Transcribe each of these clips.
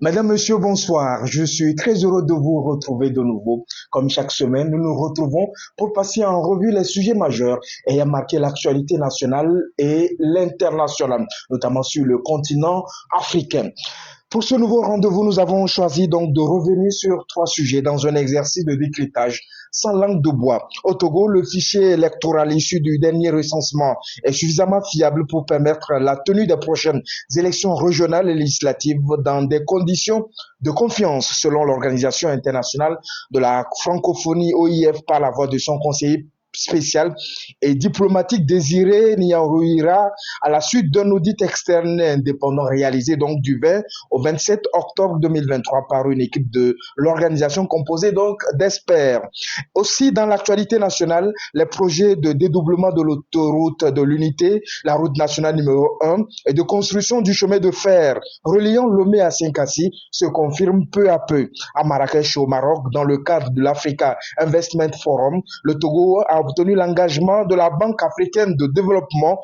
Madame, Monsieur, bonsoir. Je suis très heureux de vous retrouver de nouveau. Comme chaque semaine, nous nous retrouvons pour passer en revue les sujets majeurs ayant marqué l'actualité nationale et l'internationale, notamment sur le continent africain. Pour ce nouveau rendez-vous, nous avons choisi donc de revenir sur trois sujets dans un exercice de décryptage sans langue de bois. Au Togo, le fichier électoral issu du dernier recensement est suffisamment fiable pour permettre la tenue des prochaines élections régionales et législatives dans des conditions de confiance, selon l'Organisation internationale de la francophonie OIF par la voix de son conseiller spécial et diplomatique Désiré Niaouira à la suite d'un audit externe indépendant réalisé donc du 20 au 27 octobre 2023 par une équipe de l'organisation composée donc d'experts. Aussi dans l'actualité nationale, les projets de dédoublement de l'autoroute de l'unité, la route nationale numéro 1 et de construction du chemin de fer reliant Lomé à Saint-Cassi se confirment peu à peu. À Marrakech au Maroc, dans le cadre de l'Africa Investment Forum, le Togo a obtenu l'engagement de la Banque africaine de développement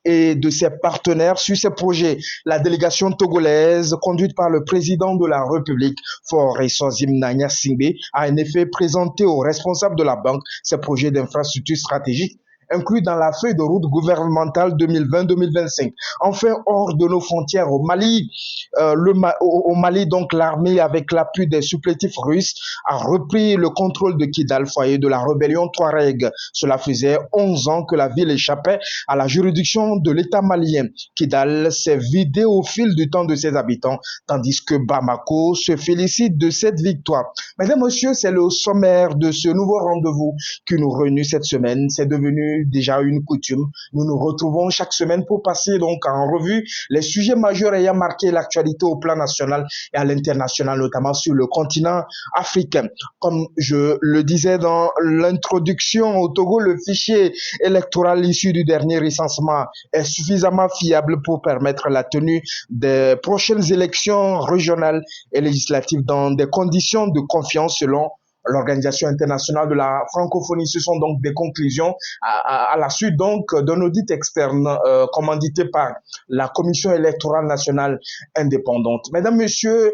et de ses partenaires sur ces projets. La délégation togolaise, conduite par le président de la République, Faure Sozim Nanya Singbe, a en effet présenté aux responsables de la banque ces projets d'infrastructures stratégiques inclus dans la feuille de route gouvernementale 2020-2025. Enfin, hors de nos frontières au Mali, au Mali, donc l'armée, avec l'appui des supplétifs russes, a repris le contrôle de Kidal, foyer de la rébellion Touareg. Cela faisait 11 ans que la ville échappait à la juridiction de l'État malien. Kidal s'est vidé au fil du temps de ses habitants, tandis que Bamako se félicite de cette victoire. Mesdames, Messieurs, c'est le sommaire de ce nouveau rendez-vous qui nous réunit cette semaine. C'est devenu déjà une coutume. Nous nous retrouvons chaque semaine pour passer donc en revue les sujets majeurs ayant marqué l'actualité au plan national et à l'international, notamment sur le continent africain. Comme je le disais dans l'introduction, au Togo, le fichier électoral issu du dernier recensement est suffisamment fiable pour permettre la tenue des prochaines élections régionales et législatives dans des conditions de confiance selon l'Organisation internationale de la francophonie. Ce sont donc des conclusions à la suite donc d'un audit externe commandité par la Commission électorale nationale indépendante. Mesdames, Messieurs,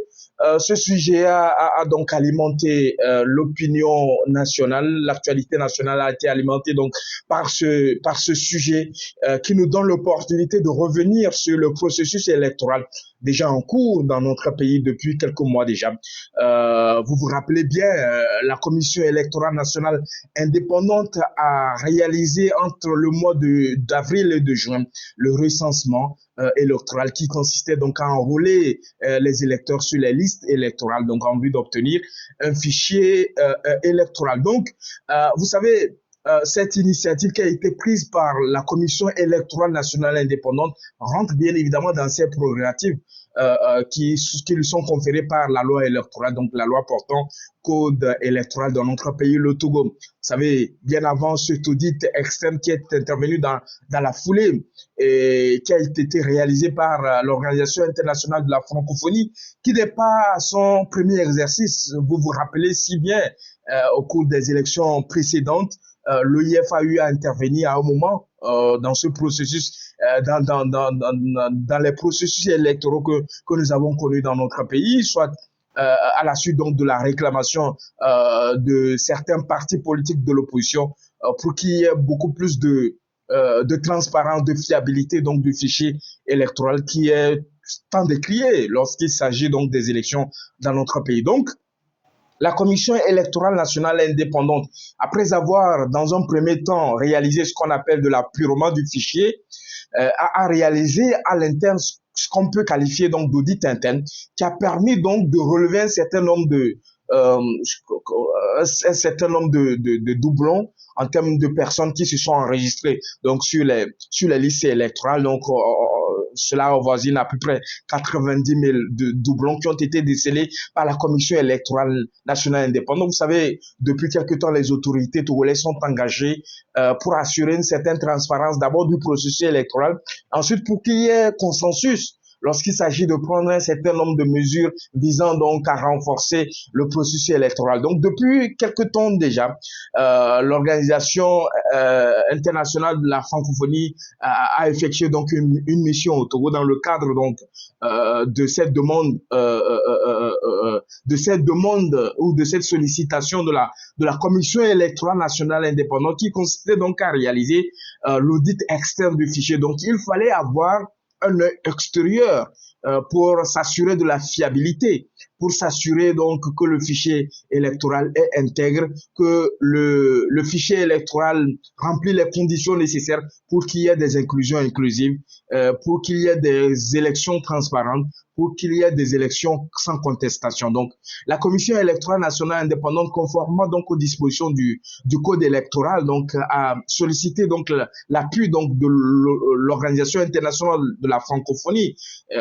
ce sujet a donc alimenté l'opinion nationale, l'actualité nationale a été alimentée donc par ce sujet qui nous donne l'opportunité de revenir sur le processus électoral déjà en cours dans notre pays depuis quelques mois déjà. Vous vous rappelez bien, la Commission électorale nationale indépendante a réalisé entre le mois d'avril et de juin le recensement électoral qui consistait donc à enrôler les électeurs sur les listes électorales, donc en vue d'obtenir un fichier électoral. Donc, vous savez, cette initiative qui a été prise par la Commission électorale nationale indépendante rentre bien évidemment dans ses prérogatives qui lui sont conférées par la loi électorale, donc la loi portant code électoral dans notre pays, le Togo. Vous savez, bien avant cet audit extrême qui est intervenu dans la foulée et qui a été réalisé par l'Organisation internationale de la francophonie, qui n'est pas son premier exercice. Vous vous rappelez si bien au cours des élections précédentes, l'OIF a eu à intervenir à un moment dans ce processus, dans les processus électoraux que nous avons connus dans notre pays, soit à la suite donc de la réclamation de certains partis politiques de l'opposition pour qu'il y ait beaucoup plus de transparence, de fiabilité donc du fichier électoral qui est tant décrié lorsqu'il s'agit donc des élections dans notre pays. Donc, la Commission électorale nationale indépendante, après avoir dans un premier temps réalisé ce qu'on appelle de l'appurement du fichier, a réalisé à l'interne ce qu'on peut qualifier donc d'audit interne, qui a permis donc de relever un certain nombre de doublons en termes de personnes qui se sont enregistrées donc sur les listes électorales. Donc cela avoisine à peu près 90 000 doublons qui ont été décelés par la Commission électorale nationale indépendante. Vous savez, depuis quelque temps, les autorités togolaises sont engagées pour assurer une certaine transparence d'abord du processus électoral, ensuite pour qu'il y ait consensus lorsqu'il s'agit de prendre un certain nombre de mesures visant donc à renforcer le processus électoral. Donc depuis quelque temps déjà, l'Organisation internationale de la francophonie a effectué donc une mission au Togo dans le cadre donc de cette demande ou de cette sollicitation de la Commission électorale nationale indépendante qui consistait donc à réaliser l'audit externe du fichier. Donc il fallait avoir un œil extérieur pour s'assurer de la fiabilité, pour s'assurer donc que le fichier électoral est intègre, que le fichier électoral remplit les conditions nécessaires pour qu'il y ait des inclusions inclusives, pour qu'il y ait des élections transparentes, pour qu'il y ait des élections sans contestation. Donc, la Commission électorale nationale indépendante, conformément donc aux dispositions du code électoral, donc a sollicité donc l'appui donc de l'Organisation internationale de la francophonie.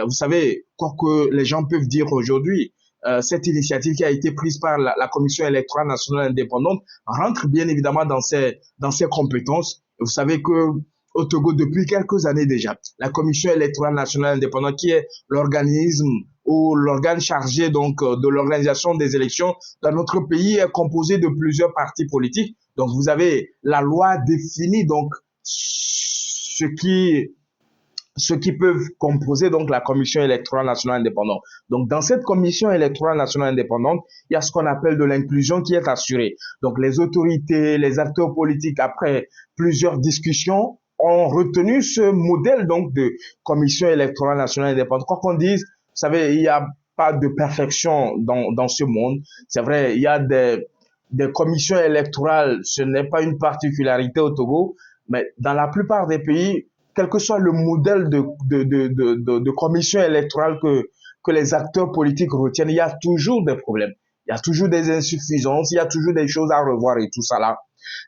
Vous savez, quoi que les gens peuvent dire aujourd'hui, cette initiative qui a été prise par la Commission électorale nationale indépendante rentre bien évidemment dans ses compétences. Vous savez que au Togo, depuis quelques années déjà, la Commission électorale nationale indépendante, qui est l'organisme ou l'organe chargé donc de l'organisation des élections dans notre pays, est composée de plusieurs partis politiques. Donc vous avez la loi définit donc ce qui peuvent composer donc la Commission électorale nationale indépendante. Donc, dans cette Commission électorale nationale indépendante, il y a ce qu'on appelle de l'inclusion qui est assurée. Donc, les autorités, les acteurs politiques, après plusieurs discussions, ont retenu ce modèle donc de Commission électorale nationale indépendante. Quoi qu'on dise, vous savez, il n'y a pas de perfection dans ce monde. C'est vrai, il y a des commissions électorales, ce n'est pas une particularité au Togo, mais dans la plupart des pays, quel que soit le modèle de commission électorale que les acteurs politiques retiennent, il y a toujours des problèmes. Il y a toujours des insuffisances, il y a toujours des choses à revoir et tout ça là.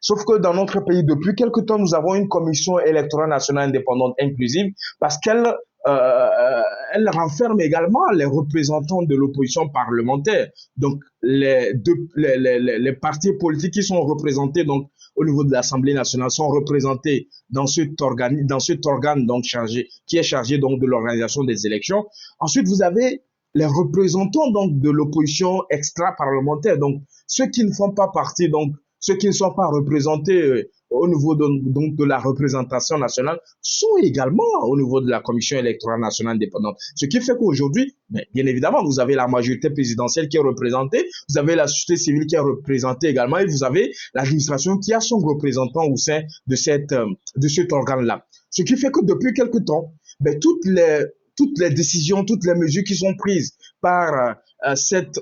Sauf que dans notre pays, depuis quelque temps, nous avons une commission électorale nationale indépendante inclusive parce qu'elle elle renferme également les représentants de l'opposition parlementaire. Donc, les partis politiques qui sont représentés donc au niveau de l'Assemblée nationale sont représentés dans cet organe donc qui est chargé donc de l'organisation des élections. Ensuite, vous avez les représentants donc de l'opposition extra-parlementaire, donc ceux qui ne font pas partie, donc ceux qui ne sont pas représentés au niveau donc de la représentation nationale sont également au niveau de la Commission électorale nationale indépendante. Ce qui fait qu'aujourd'hui, bien évidemment, vous avez la majorité présidentielle qui est représentée, vous avez la société civile qui est représentée également, et vous avez l'administration qui a son représentant au sein de cet organe-là. Ce qui fait que depuis quelque temps, toutes les décisions, toutes les mesures qui sont prises par cet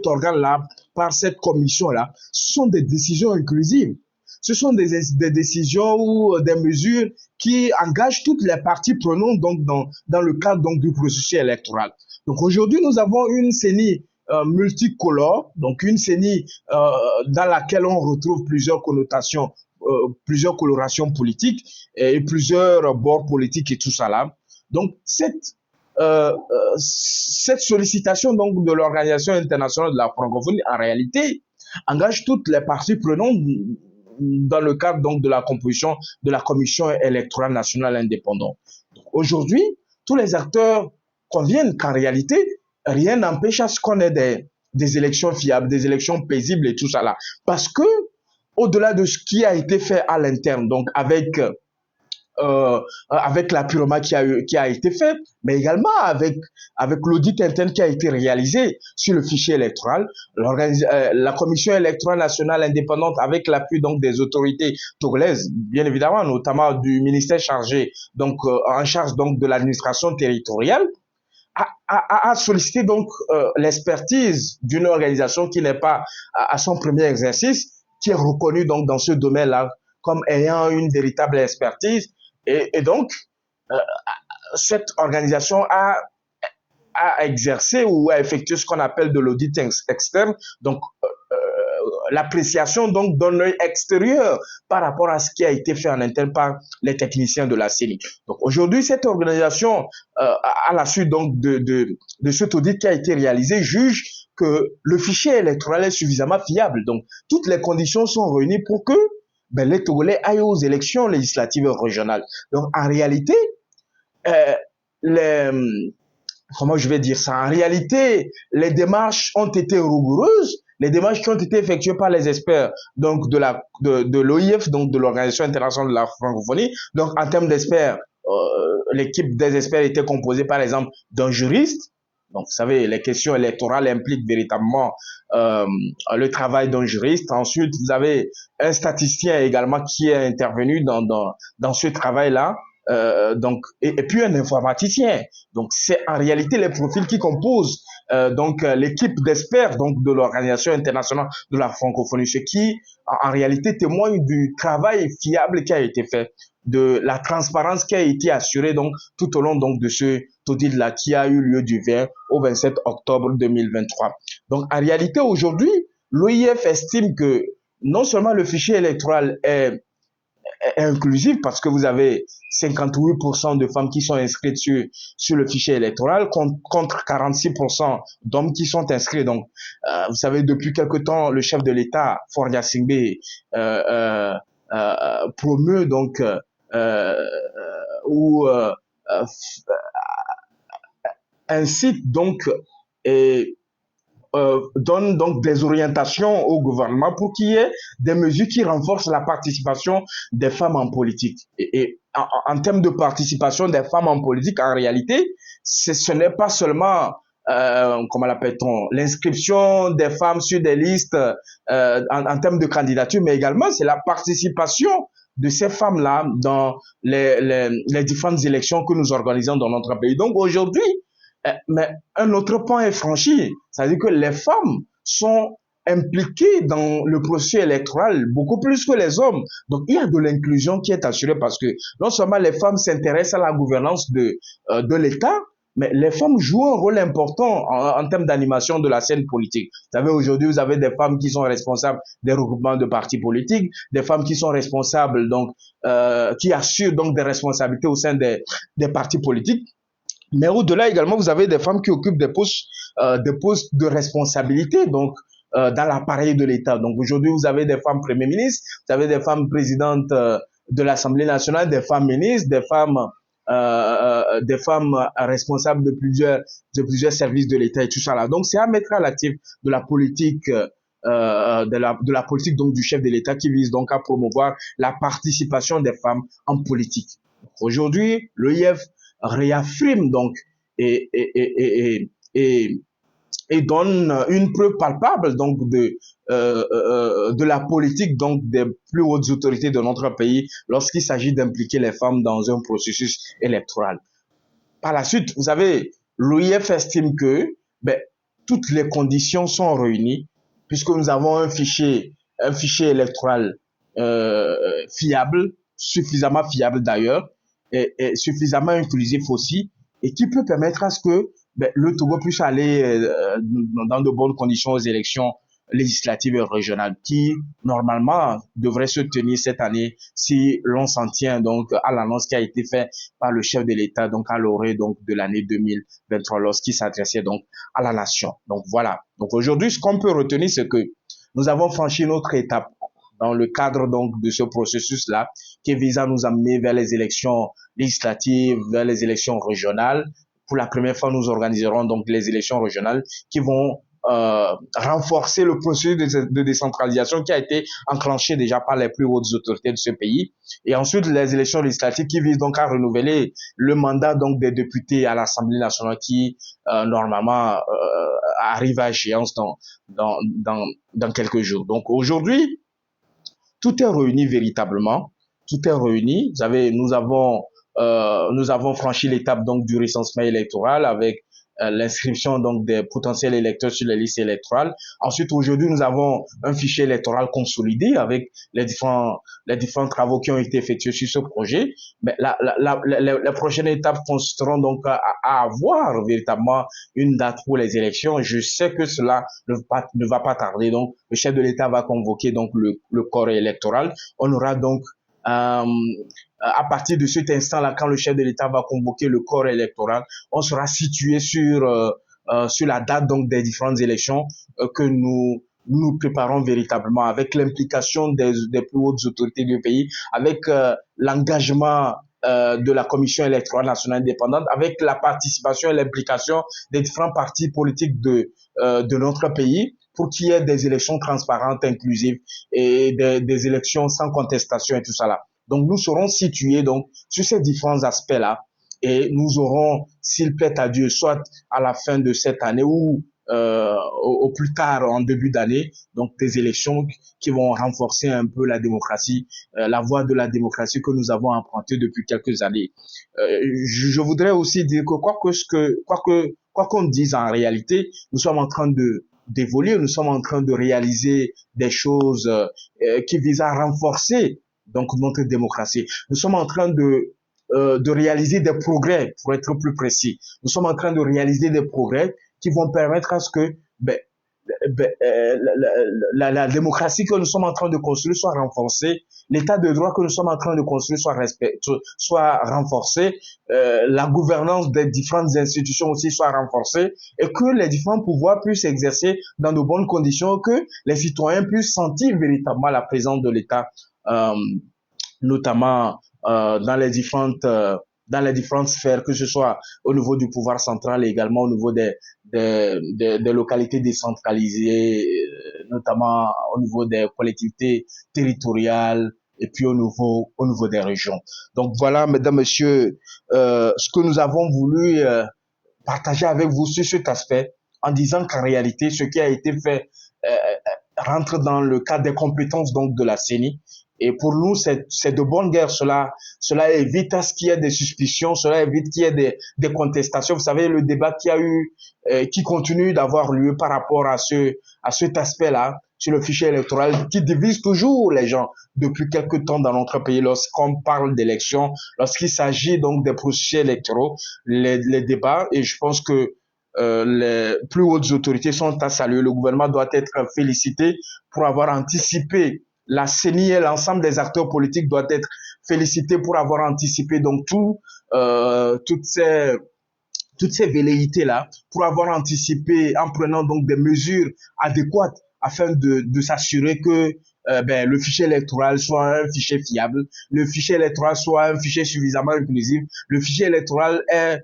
organe-là, par cette commission-là, ce sont des décisions inclusives. Ce sont des décisions ou des mesures qui engagent toutes les parties prenantes donc dans le cadre donc du processus électoral. Donc aujourd'hui, nous avons une CENI multicolore, donc une CENI dans laquelle on retrouve plusieurs connotations, plusieurs colorations politiques et plusieurs bords politiques et tout ça là. Donc cette sollicitation donc de l'Organisation internationale de la francophonie en réalité engage toutes les parties prenantes dans le cadre donc de la composition de la Commission électorale nationale indépendante. Aujourd'hui, tous les acteurs conviennent qu'en réalité, rien n'empêche à ce qu'on ait des élections fiables, des élections paisibles et tout ça là. Parce que, au-delà de ce qui a été fait à l'interne, donc avec l'apurement qui a été fait, mais également avec l'audit interne qui a été réalisé sur le fichier électoral, la Commission électorale nationale indépendante, avec l'appui donc des autorités togolaises, bien évidemment, notamment du ministère chargé donc en charge donc de l'administration territoriale, a sollicité donc l'expertise d'une organisation qui n'est pas à son premier exercice, qui est reconnue donc dans ce domaine-là comme ayant une véritable expertise. Et donc, cette organisation a exercé ou a effectué ce qu'on appelle de l'audit externe, donc l'appréciation donc d'un œil extérieur par rapport à ce qui a été fait en interne par les techniciens de la CENI. Donc aujourd'hui, cette organisation, à la suite donc de cet audit qui a été réalisé, juge que le fichier électoral est suffisamment fiable. Donc toutes les conditions sont réunies pour que les Togolais aillent aux élections législatives régionales. Donc, en réalité, comment je vais dire ça, en réalité, les démarches ont été rigoureuses, les démarches qui ont été effectuées par les experts donc de l'OIF, donc de l'Organisation internationale de la francophonie. Donc en termes d'experts, l'équipe des experts était composée par exemple d'un juriste. Donc, vous savez, les questions électorales impliquent véritablement euh, le travail d'un juriste. Ensuite, vous avez un statisticien également qui est intervenu dans ce travail-là. Et puis un informaticien. Donc, c'est en réalité les profils qui composent l'équipe d'experts donc de l'Organisation internationale de la francophonie, ce qui en réalité témoigne du travail fiable qui a été fait, de la transparence qui a été assurée donc tout au long donc de ce audit là qui a eu lieu du 20 au 27 octobre 2023. Donc en réalité aujourd'hui, l'OIF estime que non seulement le fichier électoral est inclusif parce que vous avez 58% de femmes qui sont inscrites sur le fichier électoral contre 46% d'hommes qui sont inscrits. Donc, vous savez, depuis quelque temps, le chef de l'État, Faure Gnassingbé, promeut donc ou incite donc et donne donc des orientations au gouvernement pour qu'il y ait des mesures qui renforcent la participation des femmes en politique. Et en termes de participation des femmes en politique, en réalité, ce n'est pas seulement comment l'appelle-t-on, l'inscription des femmes sur des listes en termes de candidature, mais également c'est la participation de ces femmes-là dans les différentes élections que nous organisons dans notre pays. Donc aujourd'hui, mais un autre point est franchi, c'est-à-dire que les femmes sont impliquées dans le processus électoral beaucoup plus que les hommes. Donc il y a de l'inclusion qui est assurée parce que non seulement les femmes s'intéressent à la gouvernance de l'État, mais les femmes jouent un rôle important en termes d'animation de la scène politique. Vous savez, aujourd'hui, vous avez des femmes qui sont responsables des regroupements de partis politiques, des femmes qui sont responsables, donc, qui assurent donc des responsabilités au sein des partis politiques. Mais au-delà également, vous avez des femmes qui occupent des postes de responsabilité, donc dans l'appareil de l'État. Donc aujourd'hui, vous avez des femmes premiers ministres, vous avez des femmes présidentes de l'Assemblée nationale, des femmes ministres, des femmes responsables de plusieurs services de l'État et tout ça là. Donc c'est à mettre à l'actif de la politique. De la politique donc du chef de l'État qui vise donc à promouvoir la participation des femmes en politique. Aujourd'hui, l'OIF réaffirme donc et donne une preuve palpable donc de la politique donc des plus hautes autorités de notre pays lorsqu'il s'agit d'impliquer les femmes dans un processus électoral. Par la suite, vous savez, l'OIF estime que ben, toutes les conditions sont réunies puisque nous avons un fichier électoral fiable, suffisamment fiable d'ailleurs, et suffisamment inclusif aussi, et qui peut permettre à ce que le Togo puisse aller dans de bonnes conditions aux élections législatives et régionales qui, normalement, devraient se tenir cette année si l'on s'en tient donc à l'annonce qui a été faite par le chef de l'État donc à l'orée donc de l'année 2023 lorsqu'il s'adressait donc à la nation. Donc voilà. Donc aujourd'hui, ce qu'on peut retenir, c'est que nous avons franchi notre étape dans le cadre donc de ce processus-là qui vise à nous amener vers les élections législatives, vers les élections régionales. Pour la première fois, nous organiserons donc les élections régionales qui vont renforcer le processus de décentralisation qui a été enclenché déjà par les plus hautes autorités de ce pays. Et ensuite, les élections législatives qui visent donc à renouveler le mandat donc des députés à l'Assemblée nationale qui, normalement, arrive à échéance dans quelques jours. Donc aujourd'hui, tout est réuni véritablement. Tout est réuni. Vous savez, nous avons franchi l'étape donc du recensement électoral avec l'inscription donc des potentiels électeurs sur les listes électorales. Ensuite, aujourd'hui, nous avons un fichier électoral consolidé avec les différents travaux qui ont été effectués sur ce projet. Mais les prochaines étapes consisteront donc à avoir véritablement une date pour les élections. Je sais que cela ne va pas tarder. Donc, le chef de l'État va convoquer donc le corps électoral. On aura donc à partir de cet instant-là, quand le chef de l'État va convoquer le corps électoral, on sera situé sur la date donc des différentes élections que nous préparons véritablement avec l'implication des plus hautes autorités du pays, avec l'engagement de la Commission électorale nationale indépendante, avec la participation et l'implication des différents partis politiques de notre pays, pour qu'il y ait des élections transparentes, inclusives et des élections sans contestation et tout ça là. Donc nous serons situés donc sur ces différents aspects-là et nous aurons, s'il plaît à Dieu, soit à la fin de cette année ou au plus tard en début d'année, donc des élections qui vont renforcer un peu la démocratie, la voie de la démocratie que nous avons empruntée depuis quelques années. Je voudrais aussi dire que quoi qu'on dise en réalité, nous sommes en train d'évoluer, nous sommes en train de réaliser des choses qui visent à renforcer donc notre démocratie. Nous sommes en train de réaliser des progrès, pour être plus précis. Nous sommes en train de réaliser des progrès qui vont permettre à ce que la démocratie que nous sommes en train de construire soit renforcée, l'état de droit que nous sommes en train de construire soit renforcé, la gouvernance des différentes institutions aussi soit renforcée et que les différents pouvoirs puissent s'exercer dans de bonnes conditions, que les citoyens puissent sentir véritablement la présence de l'État, euh, notamment dans les différentes sphères, que ce soit au niveau du pouvoir central et également au niveau des localités décentralisées, notamment au niveau des collectivités territoriales et puis au niveau des régions. Donc voilà, mesdames, messieurs, ce que nous avons voulu partager avec vous sur cet aspect, en disant qu'en réalité, ce qui a été fait rentre dans le cadre des compétences donc de la CENI. Et pour nous, c'est de bonne guerre. Cela évite à ce qu'il y ait des suspicions, cela évite qu'il y ait des contestations. Vous savez, le débat qui a eu, qui continue d'avoir lieu par rapport à cet aspect-là, sur le fichier électoral, qui divise toujours les gens depuis quelque temps dans notre pays lorsqu'on parle d'élections, lorsqu'il s'agit donc des processus électoraux, les débats. Et je pense que les plus hautes autorités sont à saluer. Le gouvernement doit être félicité pour avoir anticipé. La CENI et l'ensemble des acteurs politiques doivent être félicités pour avoir anticipé donc toutes ces velléités-là, pour avoir anticipé en prenant donc des mesures adéquates afin de s'assurer que le fichier électoral soit un fichier fiable, le fichier électoral soit un fichier suffisamment inclusif, le fichier électoral est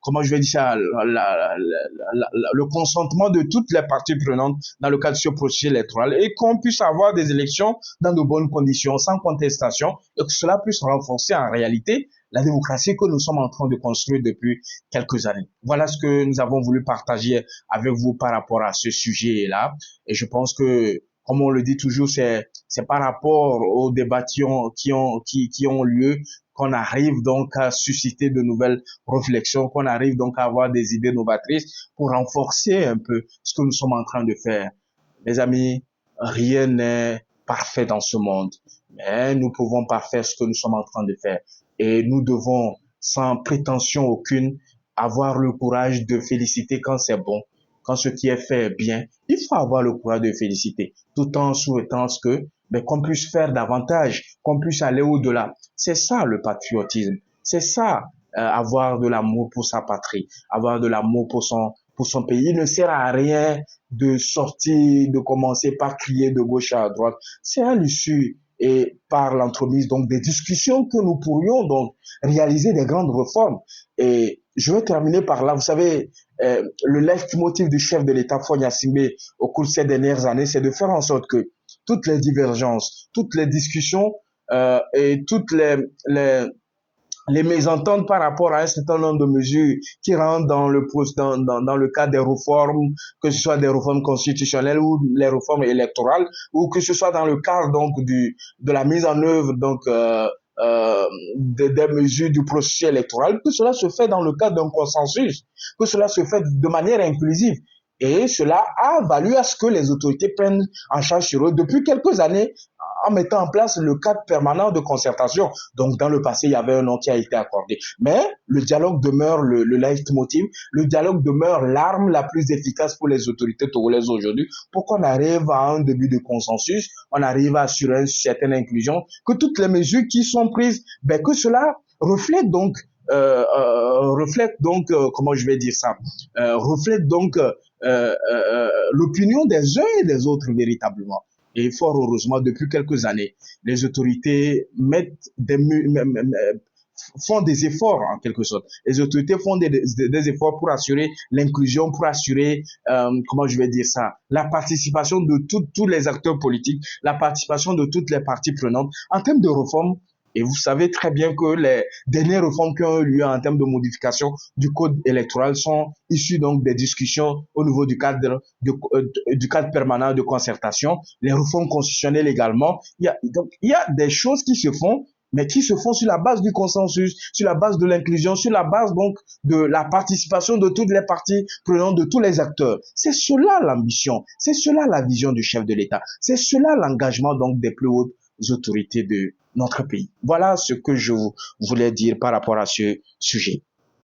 comment je vais dire ça, le consentement de toutes les parties prenantes dans le cadre de ce processus électoral et qu'on puisse avoir des élections dans de bonnes conditions, sans contestation, et que cela puisse renforcer en réalité la démocratie que nous sommes en train de construire depuis quelques années. Voilà ce que nous avons voulu partager avec vous par rapport à ce sujet-là. Et je pense que, comme on le dit toujours, c'est par rapport aux débats qui ont lieu qu'on arrive donc à susciter de nouvelles réflexions, qu'on arrive donc à avoir des idées novatrices pour renforcer un peu ce que nous sommes en train de faire. Mes amis, rien n'est parfait dans ce monde, mais nous pouvons parfaire ce que nous sommes en train de faire. Et nous devons, sans prétention aucune, avoir le courage de féliciter quand c'est bon, quand ce qui est fait est bien. Il faut avoir le courage de féliciter, tout en souhaitant qu'on puisse faire davantage, qu'on puisse aller au-delà. C'est ça le patriotisme. C'est ça, avoir de l'amour pour sa patrie, avoir de l'amour pour son pays. Il ne sert à rien de sortir, de commencer par crier de gauche à droite. C'est à l'issue et par l'entremise donc des discussions que nous pourrions donc réaliser des grandes réformes. Et je vais terminer par là. Vous savez, le leitmotiv du chef de l'État, Faure Gnassingbé, au cours de ces dernières années, c'est de faire en sorte que toutes les divergences, toutes les discussions et toutes les mésententes par rapport à un certain nombre de mesures qui rentrent dans le cadre des réformes, que ce soit des réformes constitutionnelles ou les réformes électorales, ou que ce soit dans le cadre donc de la mise en œuvre donc des mesures du processus électoral, que cela se fait dans le cadre d'un consensus, que cela se fait de manière inclusive. Et cela a valu à ce que les autorités prennent en charge sur eux depuis quelques années en mettant en place le cadre permanent de concertation. Donc, dans le passé, il y avait un nom qui a été accordé. Mais le dialogue demeure le leitmotiv, le dialogue demeure l'arme la plus efficace pour les autorités togolaises aujourd'hui pour qu'on arrive à un début de consensus, on arrive à assurer une certaine inclusion, que toutes les mesures qui sont prises, que cela reflète donc comment je vais dire ça, reflète donc l'opinion des uns et des autres véritablement. Et fort heureusement, depuis quelques années, les autorités font des efforts en quelque sorte. Les autorités font des efforts pour assurer l'inclusion, pour assurer, comment je vais dire ça, la participation de tous les acteurs politiques, la participation de toutes les parties prenantes. En termes de réforme, et vous savez très bien que les dernières réformes qui ont eu lieu en termes de modification du code électoral sont issues donc des discussions au niveau du du cadre permanent de concertation, les réformes constitutionnelles également. Il y a des choses qui se font, mais qui se font sur la base du consensus, sur la base de l'inclusion, sur la base donc de la participation de toutes les parties prenantes, de tous les acteurs. C'est cela l'ambition, c'est cela la vision du chef de l'État, c'est cela l'engagement donc des plus hautes autorités de notre pays. Voilà ce que je voulais dire par rapport à ce sujet.